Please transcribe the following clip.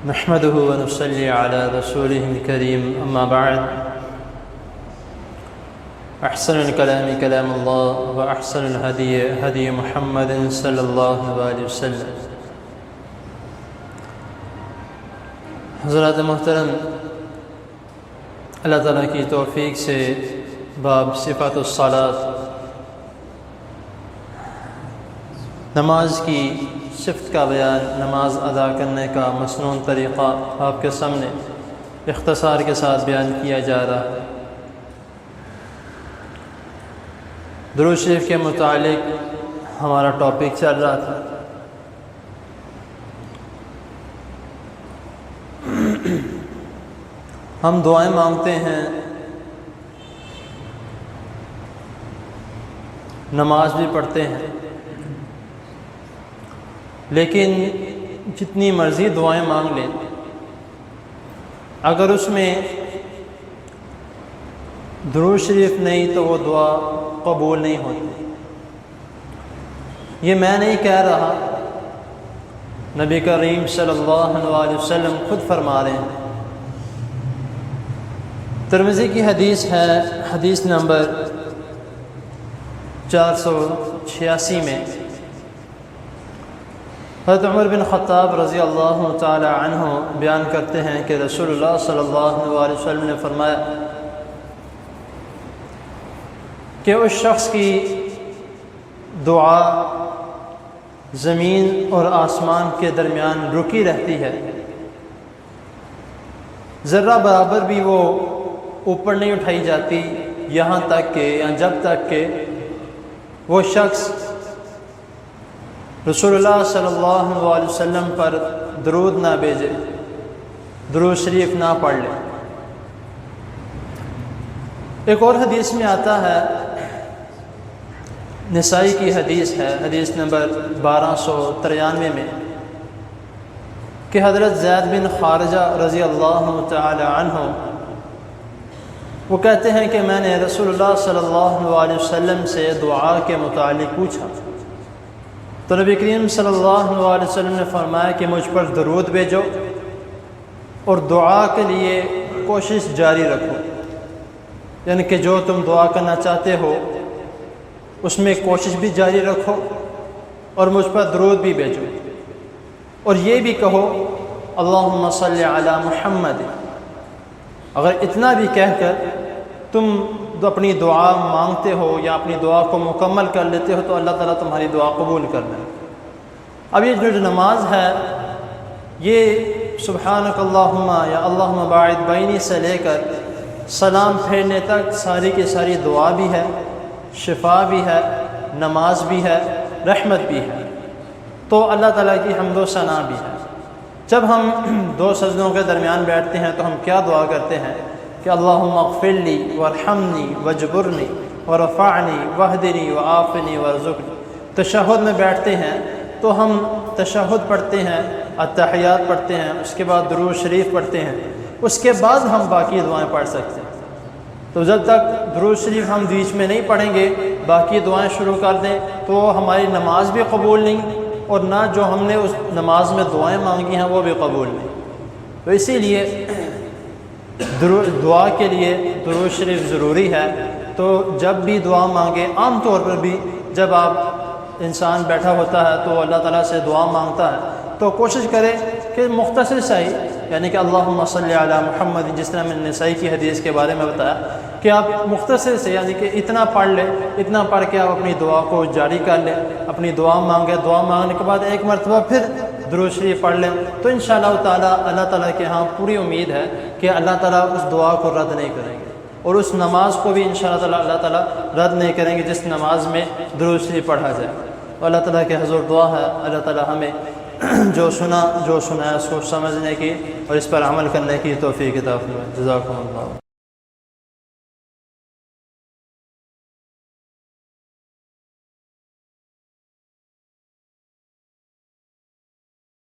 نحمده ونصلي على رسوله الكريم أما بعد أحسن الكلام كلام الله وأحسن الهدي هدي محمد صلى الله عليه وسلم۔ حضرات محترم، اللہ تعالیٰ کی توفیق سے باب صفات الصلاۃ، نماز کی صفت کا بیان، نماز ادا کرنے کا مسنون طریقہ آپ کے سامنے اختصار کے ساتھ بیان کیا جا رہا ہے۔ درود شریف کے متعلق ہمارا ٹاپک چل رہا تھا۔ ہم دعائیں مانگتے ہیں، نماز بھی پڑھتے ہیں، لیکن جتنی مرضی دعائیں مانگ لیں، اگر اس میں درود شریف نہیں تو وہ دعا قبول نہیں ہوتی۔ یہ میں نہیں کہہ رہا، نبی کریم صلی اللہ علیہ وسلم خود فرما رہے ہیں۔ ترمذی کی حدیث ہے، حدیث نمبر 486 میں حضرت عمر بن خطاب رضی اللہ تعالی عنہ بیان کرتے ہیں کہ رسول اللہ صلی اللہ علیہ وسلم نے فرمایا کہ اس شخص کی دعا زمین اور آسمان کے درمیان رکی رہتی ہے، ذرہ برابر بھی وہ اوپر نہیں اٹھائی جاتی، یہاں تک کہ جب تک کہ وہ شخص رسول اللہ صلی اللہ علیہ وسلم پر درود نہ بھیجے، درود شریف نہ پڑھ لے۔ ایک اور حدیث میں آتا ہے، نسائی کی حدیث ہے، حدیث نمبر 1293 میں، کہ حضرت زید بن خارجہ رضی اللہ تعالی عنہ وہ کہتے ہیں کہ میں نے رسول اللہ صلی اللہ علیہ وسلم سے دعا کے متعلق پوچھا تو نبی کریم صلی اللہ علیہ وسلم نے فرمایا کہ مجھ پر درود بھیجو اور دعا کے لیے کوشش جاری رکھو، یعنی کہ جو تم دعا کرنا چاہتے ہو اس میں کوشش بھی جاری رکھو اور مجھ پر درود بھی بھیجو، اور یہ بھی کہو اللہم صلی علی محمد۔ اگر اتنا بھی کہہ کر تم اپنی دعا مانگتے ہو یا اپنی دعا کو مکمل کر لیتے ہو تو اللہ تعالیٰ تمہاری دعا قبول کر لے۔ اب یہ جو نماز ہے، یہ سبحانک اللہم یا اللہم باعد بینی سے لے کر سلام پھیرنے تک ساری کی ساری دعا بھی ہے، شفا بھی ہے، نماز بھی ہے، رحمت بھی ہے، تو اللہ تعالیٰ کی حمد و ثنا بھی ہے۔ جب ہم دو سجدوں کے درمیان بیٹھتے ہیں تو ہم کیا دعا کرتے ہیں کہ اللہم اغفر لی وارحمنی وجبرنی ورفعنی واہدنی وعافنی وارزقنی۔ تشہد میں بیٹھتے ہیں تو ہم تشہد پڑھتے ہیں، التحیات پڑھتے ہیں، اس کے بعد درود شریف پڑھتے ہیں، اس کے بعد ہم باقی دعائیں پڑھ سکتے ہیں۔ تو جب تک درود شریف ہم بیچ میں نہیں پڑھیں گے، باقی دعائیں شروع کر دیں تو ہماری نماز بھی قبول نہیں، اور نہ جو ہم نے اس نماز میں دعائیں مانگی ہیں وہ بھی قبول نہیں۔ تو اسی لیے دعا کے لیے درود شریف ضروری ہے۔ تو جب بھی دعا مانگے، عام طور پر بھی جب آپ انسان بیٹھا ہوتا ہے تو اللہ تعالیٰ سے دعا مانگتا ہے تو کوشش کرے کہ مختصر صحیح، یعنی کہ اللہم صلی علی محمد، جس طرح میں نے نسائی کی حدیث کے بارے میں بتایا کہ آپ مختصر سے، یعنی کہ اتنا پڑھ لیں، اتنا پڑھ کے آپ اپنی دعا کو جاری کر لیں، اپنی دعا مانگیں، دعا مانگنے کے بعد ایک مرتبہ پھر درود شریف پڑھ لیں، تو انشاءاللہ تعالیٰ اللہ تعالیٰ کے ہاں پوری امید ہے کہ اللہ تعالیٰ اس دعا کو رد نہیں کریں گے، اور اس نماز کو بھی انشاءاللہ تعالیٰ اللہ تعالیٰ رد نہیں کریں گے جس نماز میں درود شریف پڑھا جائے۔ تو اللہ تعالیٰ کے حضور دعا ہے اللہ تعالیٰ ہمیں جو سنایا اس کو سمجھنے کی اور اس پر عمل کرنے کی توفیق عطا فرمائے۔ جزاکم اللہ۔